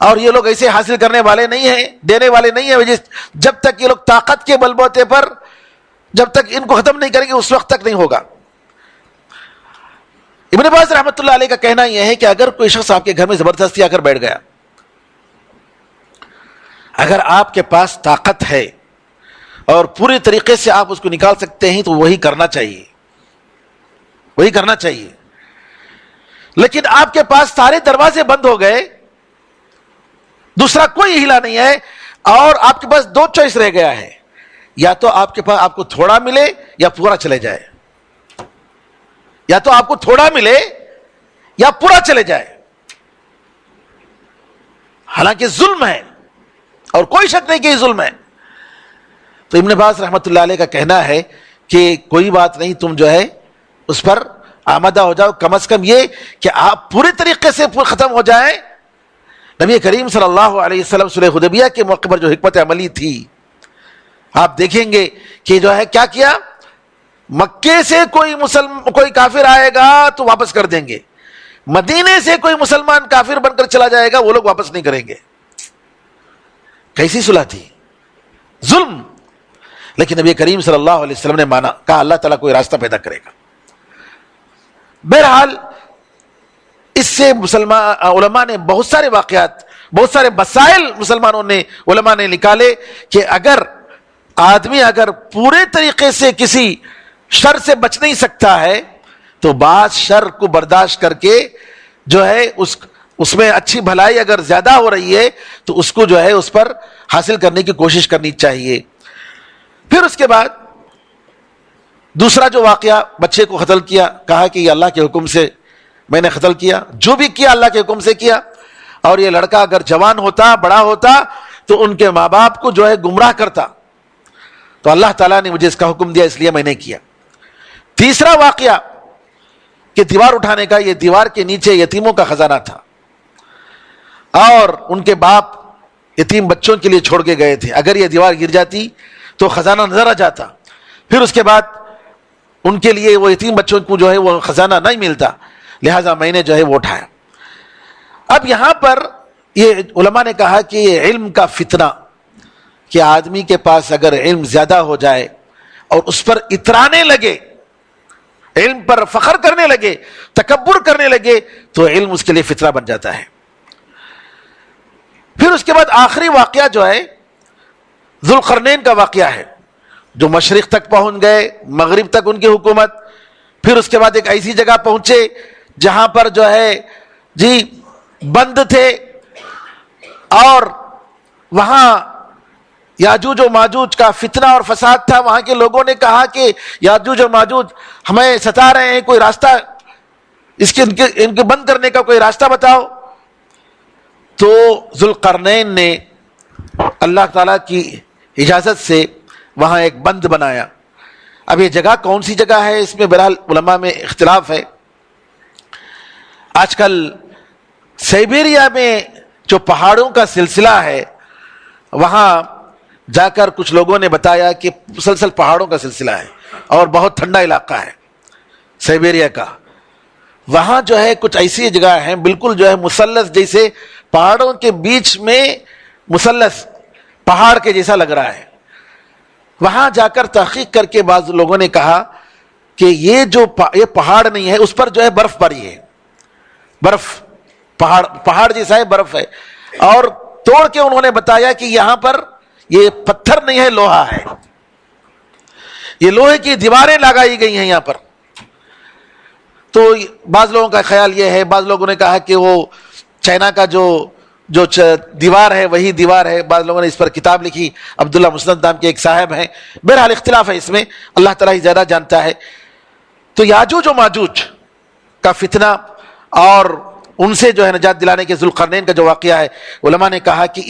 اور یہ لوگ ایسے حاصل کرنے والے نہیں ہیں، دینے والے نہیں ہیں، جب تک یہ لوگ طاقت کے بل بوتے پر جب تک ان کو ختم نہیں کریں گے اس وقت تک نہیں ہوگا۔ ابن باز رحمۃ اللہ علیہ کا کہنا یہ ہے کہ اگر کوئی شخص آپ کے گھر میں زبردستی آ کر بیٹھ گیا، اگر آپ کے پاس طاقت ہے اور پوری طریقے سے آپ اس کو نکال سکتے ہیں تو وہی کرنا چاہیے، وہی کرنا چاہیے۔ لیکن آپ کے پاس سارے دروازے بند ہو گئے، دوسرا کوئی ہلا نہیں ہے، اور آپ کے پاس دو چوائس رہ گیا ہے، یا تو آپ کے پاس آپ کو تھوڑا ملے یا پورا چلے جائے، یا تو آپ کو تھوڑا ملے یا پورا چلے جائے، حالانکہ ظلم ہے اور کوئی شک نہیں کہ یہ ظلم ہے۔ تو ابن باز رحمۃ اللہ علیہ کا کہنا ہے کہ کوئی بات نہیں، تم جو ہے اس پر آمادہ ہو جاؤ، کم از کم یہ کہ آپ پوری طریقے سے ختم ہو جائیں۔ نبی کریم صلی اللہ علیہ وسلم صلح حدیبیہ کے موقع پر جو حکمت عملی تھی آپ دیکھیں گے کہ جو ہے کیا کیا، مکے سے کوئی کافر آئے گا تو واپس کر دیں گے، مدینے سے کوئی مسلمان کافر بن کر چلا جائے گا وہ لوگ واپس نہیں کریں گے۔ کیسی صلح تھی، ظلم، لیکن نبی کریم صلی اللہ علیہ وسلم نے مانا، کہا اللہ تعالیٰ کوئی راستہ پیدا کرے گا۔ بہرحال اس سے علماء نے بہت سارے واقعات، بہت سارے مسائل مسلمانوں نے، علماء نے نکالے کہ اگر آدمی اگر پورے طریقے سے کسی شر سے بچ نہیں سکتا ہے تو بعض شر کو برداشت کر کے جو ہے اس میں اچھی بھلائی اگر زیادہ ہو رہی ہے تو اس کو جو ہے اس پر حاصل کرنے کی کوشش کرنی چاہیے۔ پھر اس کے بعد دوسرا جو واقعہ، بچے کو قتل کیا، کہا کہ یہ اللہ کے حکم سے میں نے قتل کیا، جو بھی کیا اللہ کے حکم سے کیا، اور یہ لڑکا اگر جوان ہوتا، بڑا ہوتا تو ان کے ماں باپ کو جو ہے گمراہ کرتا، تو اللہ تعالیٰ نے مجھے اس کا حکم دیا اس لیے میں نے کیا۔ تیسرا واقعہ کہ دیوار اٹھانے کا، یہ دیوار کے نیچے یتیموں کا خزانہ تھا، اور ان کے باپ یتیم بچوں کے لیے چھوڑ کے گئے تھے. اگر یہ دیوار گر جاتی تو خزانہ نظر آ جاتا, پھر اس کے بعد ان کے لیے وہ یتیم بچوں کو جو ہے وہ خزانہ نہیں ملتا, لہٰذا میں نے جو ہے وہ اٹھایا. اب یہاں پر یہ علماء نے کہا کہ یہ علم کا فتنہ, کہ آدمی کے پاس اگر علم زیادہ ہو جائے اور اس پر اترانے لگے, علم پر فخر کرنے لگے, تکبر کرنے لگے, تو علم اس کے لیے فتنہ بن جاتا ہے. پھر اس کے بعد آخری واقعہ جو ہے ذوالقرنین کا واقعہ ہے, جو مشرق تک پہنچ گئے, مغرب تک ان کی حکومت, پھر اس کے بعد ایک ایسی جگہ پہنچے جہاں پر جو ہے جی بند تھے, اور وہاں یاجوج و ماجوج کا فتنہ اور فساد تھا. وہاں کے لوگوں نے کہا کہ یاجوج اور ماجوج ہمیں ستا رہے ہیں, کوئی راستہ ان کے بند کرنے کا کوئی راستہ بتاؤ. تو ذوالقرنین نے اللہ تعالیٰ کی اجازت سے وہاں ایک بند بنایا. اب یہ جگہ کون سی جگہ ہے, اس میں بہرحال علماء میں اختلاف ہے. آج کل سائبیریا میں جو پہاڑوں کا سلسلہ ہے, وہاں جا کر کچھ لوگوں نے بتایا کہ مسلسل پہاڑوں کا سلسلہ ہے اور بہت ٹھنڈا علاقہ ہے سائبیریا کا. وہاں جو ہے کچھ ایسی جگہ ہیں بالکل جو ہے مثلث جیسے, پہاڑوں کے بیچ میں مثلث پہاڑ کے جیسا لگ رہا ہے. وہاں جا کر تحقیق کر کے بعض لوگوں نے کہا کہ یہ پہاڑ نہیں ہے, اس پر جو ہے برف پڑی ہے, برف پہاڑ جیسا ہے, برف ہے. اور توڑ کے انہوں نے بتایا کہ یہاں پر یہ پتھر نہیں ہے, لوہا ہے, یہ لوہے کی دیواریں لگائی گئی ہیں یہاں پر. تو بعض لوگوں کا خیال یہ ہے, بعض لوگوں نے کہا کہ وہ چائنا کا جو دیوار ہے وہی دیوار ہے. بعض لوگوں نے اس پر کتاب لکھی, عبداللہ مسند نام کے ایک صاحب ہیں. بہرحال اختلاف ہے اس میں, اللہ تعالیٰ ہی زیادہ جانتا ہے. تو یاجوج و ماجوج کا فتنہ اور ان سے جو ہے نجات دلانے کے ذوالقرنین کا جو واقعہ ہے, علماء نے کہا کہ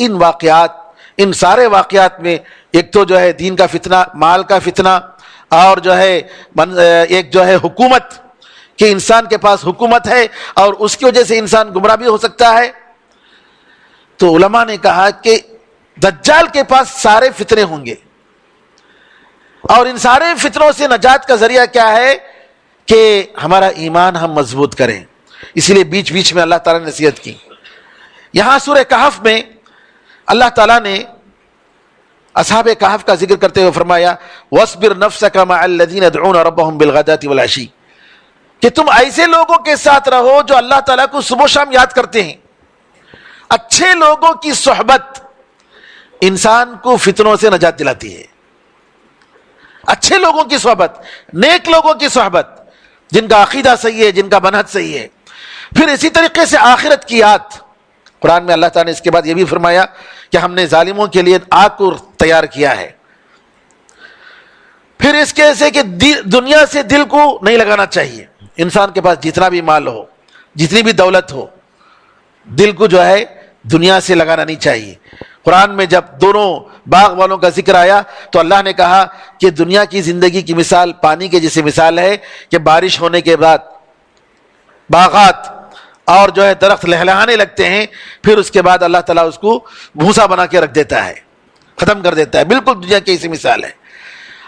ان سارے واقعات میں ایک تو جو ہے دین کا فتنہ, مال کا فتنہ, اور جو ہے ایک جو ہے حکومت, کہ انسان کے پاس حکومت ہے اور اس کی وجہ سے انسان گمراہ بھی ہو سکتا ہے. تو علماء نے کہا کہ دجال کے پاس سارے فتنے ہوں گے, اور ان سارے فتنوں سے نجات کا ذریعہ کیا ہے کہ ہمارا ایمان ہم مضبوط کریں. اسی لیے بیچ بیچ میں اللہ تعالیٰ نے نصیحت کی. یہاں سورہ کہف میں اللہ تعالیٰ نے اصحاب کہف کا ذکر کرتے ہوئے فرمایا وَاصْبِرْ نَفْسَكَ مَعَ الَّذِينَ يَدْعُونَ رَبَّهُمْ بِالْغَدَاةِ وَالْعَشِيِّ, کہ تم ایسے لوگوں کے ساتھ رہو جو اللہ تعالیٰ کو صبح و شام یاد کرتے ہیں. اچھے لوگوں کی صحبت انسان کو فتنوں سے نجات دلاتی ہے. اچھے لوگوں کی صحبت, نیک لوگوں کی صحبت, جن کا عقیدہ صحیح ہے, جن کا منہج صحیح ہے. پھر اسی طریقے سے آخرت کی یاد. قرآن میں اللہ تعالیٰ نے اس کے بعد یہ بھی فرمایا کہ ہم نے ظالموں کے لیے آگ کو تیار کیا ہے. پھر اس کے سے کہ دنیا سے دل کو نہیں لگانا چاہیے. انسان کے پاس جتنا بھی مال ہو, جتنی بھی دولت ہو, دل کو جو ہے دنیا سے لگانا نہیں چاہیے. قرآن میں جب دونوں باغ والوں کا ذکر آیا تو اللہ نے کہا کہ دنیا کی زندگی کی مثال پانی کے جیسے مثال ہے کہ بارش ہونے کے بعد باغات اور جو ہے درخت لہلہانے لگتے ہیں, پھر اس کے بعد اللہ تعالیٰ اس کو بھوسا بنا کے رکھ دیتا ہے, ختم کر دیتا ہے. بالکل دنیا کی ایسی مثال ہے.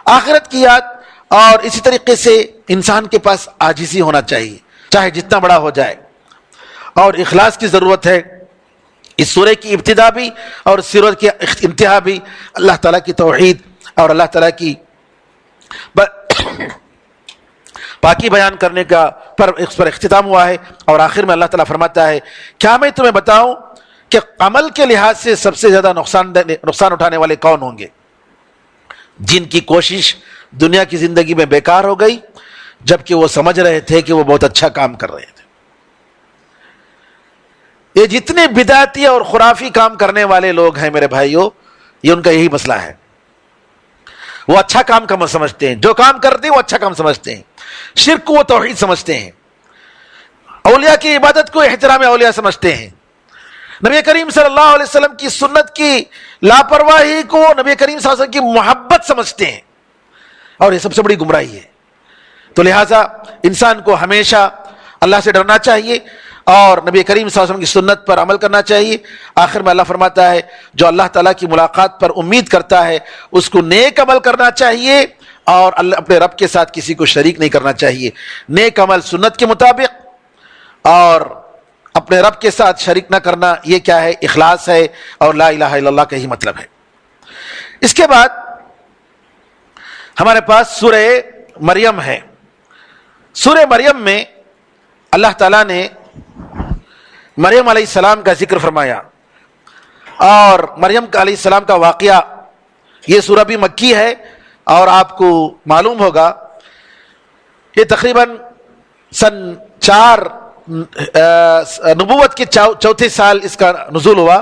آخرت کی یاد, اور اسی طریقے سے انسان کے پاس عاجزی ہونا چاہیے چاہے جتنا بڑا ہو جائے, اور اخلاص کی ضرورت ہے. اس سورہ کی ابتدا بھی اور سورہ کی انتہا بھی اللہ تعالیٰ کی توحید اور اللہ تعالیٰ کی پاکی بیان کرنے کا اس پر اختتام ہوا ہے. اور آخر میں اللہ تعالیٰ فرماتا ہے کیا میں تمہیں بتاؤں کہ عمل کے لحاظ سے سب سے زیادہ نقصان اٹھانے والے کون ہوں گے؟ جن کی کوشش دنیا کی زندگی میں بیکار ہو گئی جبکہ وہ سمجھ رہے تھے کہ وہ بہت اچھا کام کر رہے تھے. یہ جتنے بدعتی اور خرافی کام کرنے والے لوگ ہیں میرے بھائیوں, یہ ان کا یہی مسئلہ ہے. وہ اچھا کام کا سمجھتے ہیں, جو کام کرتے ہیں وہ اچھا کام سمجھتے ہیں. شرک کو وہ توحید سمجھتے ہیں, اولیاء کی عبادت کو احترام اولیاء سمجھتے ہیں, نبی کریم صلی اللہ علیہ وسلم کی سنت کی لاپرواہی کو نبی کریم صلی اللہ علیہ وسلم کی محبت سمجھتے ہیں, اور یہ سب سے بڑی گمراہی ہے. تو لہٰذا انسان کو ہمیشہ اللہ سے ڈرنا چاہیے اور نبی کریم صلی اللہ علیہ وسلم کی سنت پر عمل کرنا چاہیے۔ آخر میں اللہ فرماتا ہے جو اللہ تعالیٰ کی ملاقات پر امید کرتا ہے اس کو نیک عمل کرنا چاہیے اور اپنے رب کے ساتھ کسی کو شریک نہیں کرنا چاہیے۔ نیک عمل سنت کے مطابق اور اپنے رب کے ساتھ شریک نہ کرنا، یہ کیا ہے؟ اخلاص ہے اور لا الہ الا اللہ کا ہی مطلب ہے۔ اس کے بعد ہمارے پاس سورہ مریم ہے۔ سورہ مریم میں اللہ تعالیٰ نے مریم علیہ السلام کا ذکر فرمایا، اور مریم علیہ السلام کا واقعہ، یہ سورہ بھی مکی ہے اور آپ کو معلوم ہوگا یہ تقریباً سن 4 نبوت کے چوتھے سال اس کا نزول ہوا،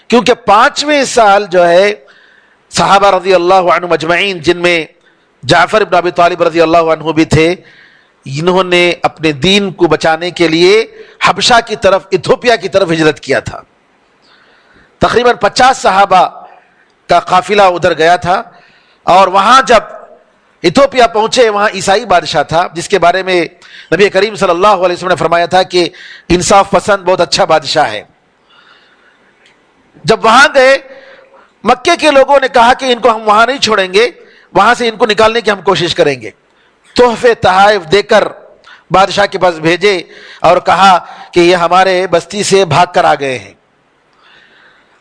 کیونکہ 5ویں سال جو ہے صحابہ رضی اللہ عنہ مجمعین، جن میں جعفر ابن ابی طالب رضی اللہ عنہ بھی تھے، انہوں نے اپنے دین کو بچانے کے لیے حبشہ کی طرف، ایتھوپیا کی طرف ہجرت کیا تھا۔ تقریباً 50 صحابہ کا قافلہ ادھر گیا تھا، اور وہاں جب ایتھوپیا پہنچے وہاں عیسائی بادشاہ تھا جس کے بارے میں نبی کریم صلی اللہ علیہ وسلم نے فرمایا تھا کہ انصاف پسند بہت اچھا بادشاہ ہے۔ جب وہاں گئے مکے کے لوگوں نے کہا کہ ان کو ہم وہاں نہیں چھوڑیں گے، وہاں سے ان کو نکالنے کی ہم کوشش کریں گے۔ تحفے تحائف دے کر بادشاہ کے پاس بھیجے اور کہا کہ یہ ہمارے بستی سے بھاگ کر آ گئے ہیں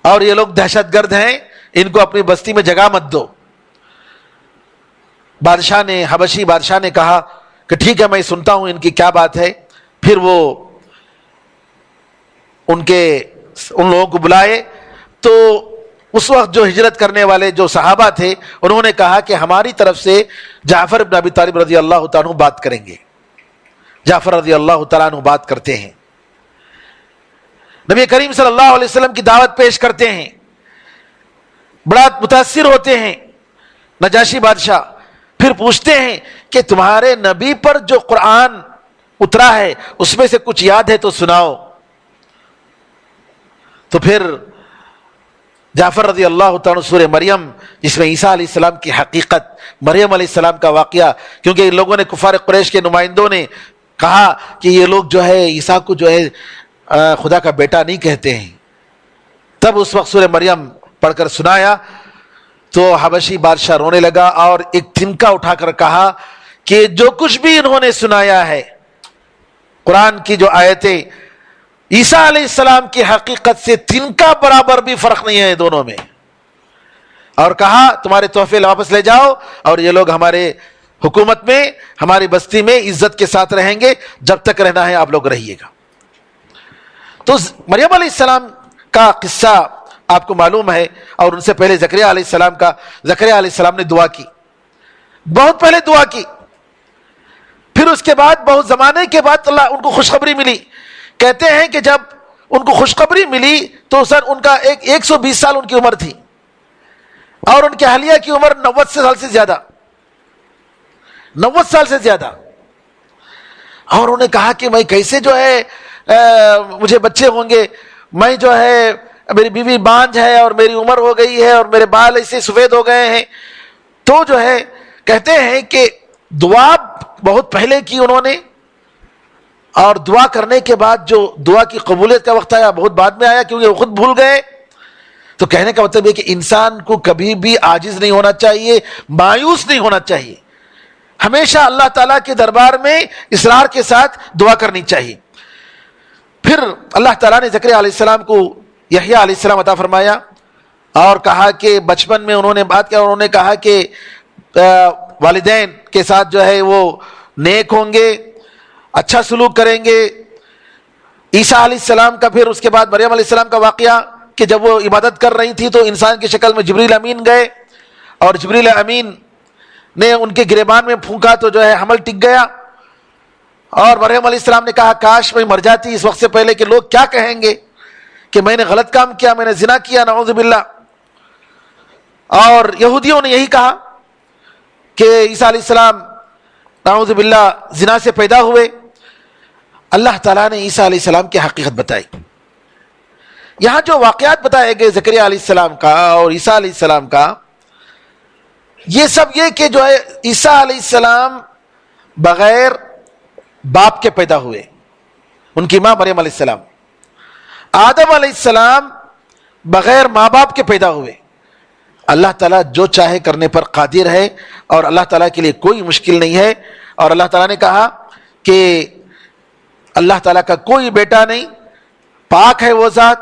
اور یہ لوگ دہشت گرد ہیں، ان کو اپنی بستی میں جگہ مت دو۔ بادشاہ نے، حبشی بادشاہ نے کہا کہ ٹھیک ہے میں سنتا ہوں ان کی کیا بات ہے۔ پھر وہ ان لوگوں کو بلائے، تو اس وقت جو ہجرت کرنے والے جو صحابہ تھے انہوں نے کہا کہ ہماری طرف سے جعفر بن ابی طالب رضی اللہ تعالیٰ عنہ بات کریں گے۔ جعفر رضی اللہ تعالیٰ عنہ بات کرتے ہیں، نبی کریم صلی اللہ علیہ وسلم کی دعوت پیش کرتے ہیں، بڑا متاثر ہوتے ہیں نجاشی بادشاہ۔ پھر پوچھتے ہیں کہ تمہارے نبی پر جو قرآن اترا ہے اس میں سے کچھ یاد ہے تو سناؤ۔ تو پھر جعفر رضی اللہ تعالیٰ سورہ مریم، جس میں عیسیٰ علیہ السلام کی حقیقت، مریم علیہ السلام کا واقعہ، کیونکہ ان لوگوں نے، کفار قریش کے نمائندوں نے کہا کہ یہ لوگ جو ہے عیسیٰ کو جو ہے خدا کا بیٹا نہیں کہتے ہیں، تب اس وقت سورہ مریم پڑھ کر سنایا تو حبشی بادشاہ رونے لگا اور ایک تنکا اٹھا کر کہا کہ جو کچھ بھی انہوں نے سنایا ہے قرآن کی جو آیتیں، عیسیٰ علیہ السلام کی حقیقت سے تنکا برابر بھی فرق نہیں ہے دونوں میں، اور کہا تمہارے تحفے واپس لے جاؤ اور یہ لوگ ہمارے حکومت میں، ہماری بستی میں عزت کے ساتھ رہیں گے، جب تک رہنا ہے آپ لوگ رہیے گا۔ تو مریم علیہ السلام کا قصہ آپ کو معلوم ہے، اور ان سے پہلے زکریا علیہ السلام کا، زکریا علیہ السلام نے دعا کی، بہت پہلے دعا کی، پھر اس کے بعد بہت زمانے کے بعد اللہ ان کو خوشخبری ملی۔ کہتے ہیں کہ جب ان کو خوشخبری ملی تو سر ان کا 120 سال ان کی عمر تھی، اور ان کی اہلیہ کی عمر 90 سال سے زیادہ، 90 سال سے زیادہ، اور انہوں نے کہا کہ میں کیسے جو ہے مجھے بچے ہوں گے، میں جو ہے میری بیوی بانجھ ہے اور میری عمر ہو گئی ہے اور میرے بال ایسے سفید ہو گئے ہیں۔ تو جو ہے کہتے ہیں کہ دعا بہت پہلے کی انہوں نے، اور دعا کرنے کے بعد جو دعا کی قبولیت کا وقت آیا بہت بعد میں آیا، کیونکہ وہ خود بھول گئے۔ تو کہنے کا مطلب یہ کہ انسان کو کبھی بھی عاجز نہیں ہونا چاہیے، مایوس نہیں ہونا چاہیے، ہمیشہ اللہ تعالیٰ کے دربار میں اصرار کے ساتھ دعا کرنی چاہیے۔ پھر اللہ تعالیٰ نے زکریا علیہ السلام کو یحییٰ علیہ السلام عطا فرمایا، اور کہا کہ بچپن میں انہوں نے بات کیا، انہوں نے کہا کہ والدین کے ساتھ جو ہے وہ نیک ہوں گے، اچھا سلوک کریں گے۔ عیسیٰ علیہ السلام کا، پھر اس کے بعد مریم علیہ السلام کا واقعہ کہ جب وہ عبادت کر رہی تھی تو انسان کی شکل میں جبریل امین گئے، اور جبریل امین نے ان کے گریبان میں پھونکا تو جو ہے حمل ٹک گیا، اور مریم علیہ السلام نے کہا کاش میں مر جاتی اس وقت سے پہلے کہ لوگ کیا کہیں گے کہ میں نے غلط کام کیا، میں نے زنا کیا، نعوذ باللہ۔ اور یہودیوں نے یہی کہا کہ عیسیٰ علیہ السلام نعوذ باللہ زنا سے پیدا ہوئے۔ اللہ تعالیٰ نے عیسیٰ علیہ السلام کی حقیقت بتائی۔ یہاں جو واقعات بتائے گئے زکریا علیہ السلام کا اور عیسیٰ علیہ السلام کا، یہ سب یہ کہ جو ہے عیسیٰ علیہ السلام بغیر باپ کے پیدا ہوئے، ان کی ماں مریم علیہ السلام. آدم علیہ السلام بغیر ماں باپ کے پیدا ہوئے. اللہ تعالیٰ جو چاہے کرنے پر قادر ہے اور اللہ تعالیٰ کے لیے کوئی مشکل نہیں ہے. اور اللہ تعالیٰ نے کہا کہ اللہ تعالیٰ کا کوئی بیٹا نہیں, پاک ہے وہ ذات,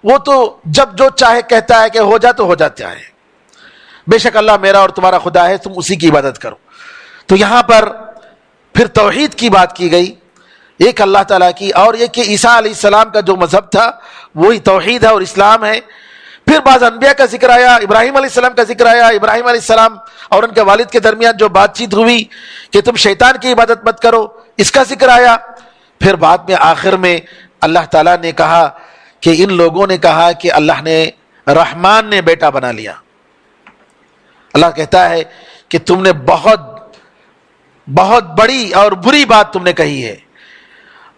وہ تو جب جو چاہے کہتا ہے کہ ہو جا تو ہو جاتا ہے. بے شک اللہ میرا اور تمہارا خدا ہے, تم اسی کی عبادت کرو. تو یہاں پر پھر توحید کی بات کی گئی, ایک اللہ تعالیٰ کی, اور یہ کہ عیسیٰ علیہ السلام کا جو مذہب تھا وہی توحید ہے اور اسلام ہے. پھر بعض انبیاء کا ذکر آیا, ابراہیم علیہ السلام کا ذکر آیا. ابراہیم علیہ السلام اور ان کے والد کے درمیان جو بات چیت ہوئی کہ تم شیطان کی عبادت مت کرو, اس کا ذکر آیا. پھر بعد میں آخر میں اللہ تعالیٰ نے کہا کہ ان لوگوں نے کہا کہ اللہ نے رحمان نے بیٹا بنا لیا. اللہ کہتا ہے کہ تم نے بہت بڑی اور بری بات تم نے کہی ہے.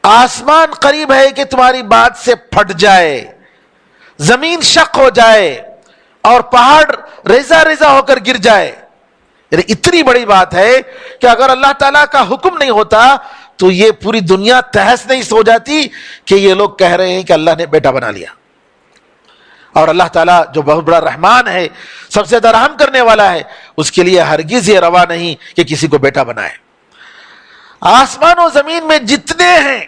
آسمان قریب ہے کہ تمہاری بات سے پھٹ جائے, زمین شق ہو جائے اور پہاڑ ریزہ ریزہ ہو کر گر جائے. یعنی اتنی بڑی بات ہے کہ اگر اللہ تعالیٰ کا حکم نہیں ہوتا تو یہ پوری دنیا تہس نہیس ہو جاتی کہ یہ لوگ کہہ رہے ہیں کہ اللہ نے بیٹا بنا لیا. اور اللہ تعالیٰ جو بہت بڑا رحمان ہے, سب سے زیادہ رحم کرنے والا ہے, اس کے لیے ہرگز یہ روا نہیں کہ کسی کو بیٹا بنائے. آسمان و زمین میں جتنے ہیں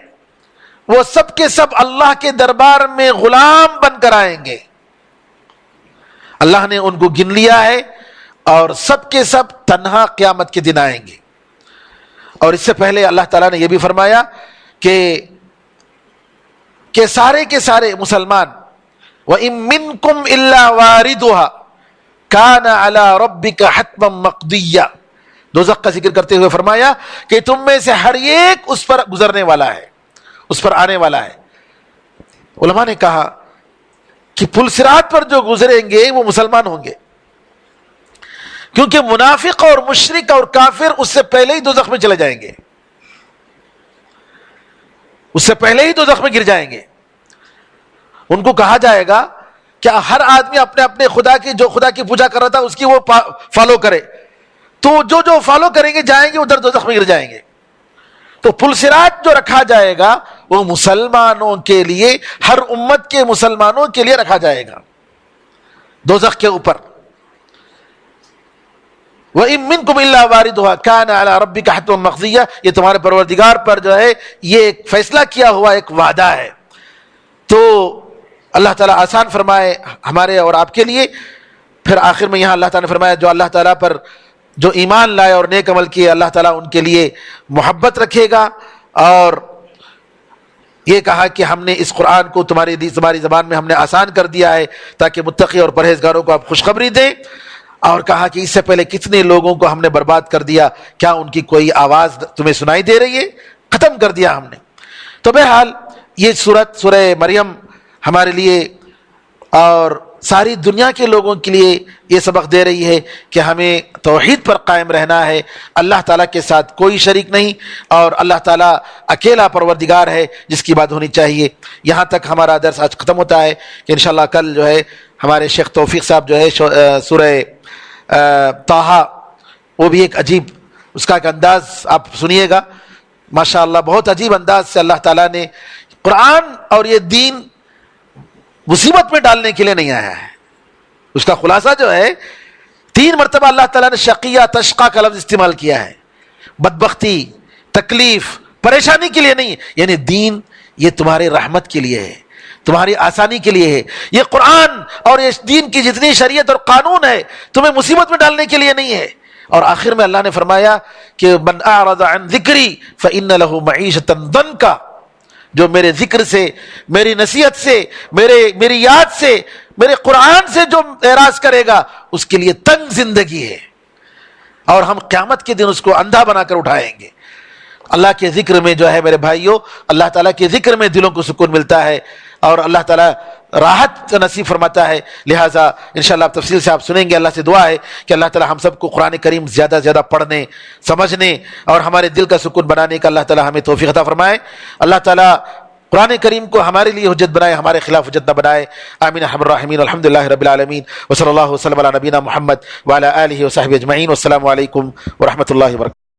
وہ سب کے سب اللہ کے دربار میں غلام بن کر آئیں گے. اللہ نے ان کو گن لیا ہے اور سب کے سب تنہا قیامت کے دن آئیں گے. اور اس سے پہلے اللہ تعالیٰ نے یہ بھی فرمایا کہ سارے کے سارے مسلمان وَإِن مِّنكُمْ إِلَّا وَارِدُهَا كَانَ عَلَى رَبِّكَ حَتْمًا مَقْضِيًّا. دوزخ کا ذکر کرتے ہوئے فرمایا کہ تم میں سے ہر ایک اس پر گزرنے والا ہے, اس پر آنے والا ہے. علماء نے کہا کہ پل صراط پر جو گزریں گے وہ مسلمان ہوں گے, کیونکہ منافق اور مشرک اور کافر اس سے پہلے ہی دوزخ میں چلے جائیں گے, اس سے پہلے ہی دوزخ میں گر جائیں گے. ان کو کہا جائے گا کہ ہر آدمی اپنے اپنے خدا کی, جو خدا کی پوجا کر رہا تھا اس کی وہ فالو کرے. تو جو فالو کریں گے جائیں گے ادھر دوزخ میں گر جائیں گے. تو پل صراط جو رکھا جائے گا وہ مسلمانوں کے لیے, ہر امت کے مسلمانوں کے لیے رکھا جائے گا دوزخ کے اوپر. وَإِن مِّنكُمْ إِلَّا وَارِدُهَا كَانَ عَلَى رَبِّكَ حَتْمًا مَقْضِيًّا. یہ تمہارے پروردگار پر جو ہے یہ ایک فیصلہ کیا ہوا ایک وعدہ ہے. تو اللہ تعالیٰ آسان فرمائے ہمارے اور آپ کے لیے. پھر آخر میں یہاں اللہ تعالیٰ نے فرمایا جو اللہ تعالیٰ پر جو ایمان لائے اور نیک عمل کیے اللہ تعالیٰ ان کے لیے محبت رکھے گا. اور یہ کہا کہ ہم نے اس قرآن کو تمہاری زبان میں ہم نے آسان کر دیا ہے تاکہ متقی اور پرہیزگاروں کو آپ خوشخبری دیں. اور کہا کہ اس سے پہلے کتنے لوگوں کو ہم نے برباد کر دیا, کیا ان کی کوئی آواز تمہیں سنائی دے رہی ہے؟ ختم کر دیا ہم نے. تو بہرحال یہ سورہ مریم ہمارے لیے اور ساری دنیا کے لوگوں کے لیے یہ سبق دے رہی ہے کہ ہمیں توحید پر قائم رہنا ہے. اللہ تعالیٰ کے ساتھ کوئی شریک نہیں اور اللہ تعالیٰ اکیلا پروردگار ہے جس کی بات ہونی چاہیے. یہاں تک ہمارا درس آج ختم ہوتا ہے کہ انشاءاللہ کل جو ہے ہمارے شیخ توفیق صاحب جو ہے سورہ طٰہٰ, وہ بھی ایک عجیب اس کا ایک انداز آپ سنیے گا. ماشاءاللہ بہت عجیب انداز سے اللہ تعالیٰ نے قرآن اور یہ دین مصیبت میں ڈالنے کے لیے نہیں آیا ہے. اس کا خلاصہ جو ہے 3 مرتبہ اللہ تعالیٰ نے شقیہ تشقیٰ کا لفظ استعمال کیا ہے. بدبختی, تکلیف, پریشانی کے لیے نہیں, یعنی دین یہ تمہارے رحمت کے لیے ہے, تمہاری آسانی کے لیے ہے. یہ قرآن اور اس دین کی جتنی شریعت اور قانون ہے تمہیں مصیبت میں ڈالنے کے لیے نہیں ہے. اور آخر میں اللہ نے فرمایا کہ من اعرض عن ذکری فإن له معیشۃ ضنکا, جو میرے ذکر سے, میری نصیحت سے, میری یاد سے, میرے قرآن سے جو اعراض کرے گا اس کے لیے تنگ زندگی ہے, اور ہم قیامت کے دن اس کو اندھا بنا کر اٹھائیں گے. اللہ کے ذکر میں جو ہے میرے بھائیوں, اللہ تعالیٰ کے ذکر میں دلوں کو سکون ملتا ہے اور اللہ تعالیٰ راحت نصیب فرماتا ہے. لہٰذا انشاءاللہ آپ تفصیل سے آپ سنیں گے. اللہ سے دعا ہے کہ اللہ تعالیٰ ہم سب کو قرآن کریم زیادہ سے زیادہ پڑھنے, سمجھنے اور ہمارے دل کا سکون بنانے کا اللہ تعالیٰ ہمیں توفیق عطا فرمائے. اللہ تعالیٰ قرآن کریم کو ہمارے لیے حجت بنائے, ہمارے خلاف حجت نہ بنائے. آمین ارحم الراحمین. الحمدللہ رب العالمین وصلی اللہ وسلم علی نبینا محمد وعلی آلہ وصحبہ اجمعین. والسلام علیکم ورحمۃ اللہ وبرکاتہ.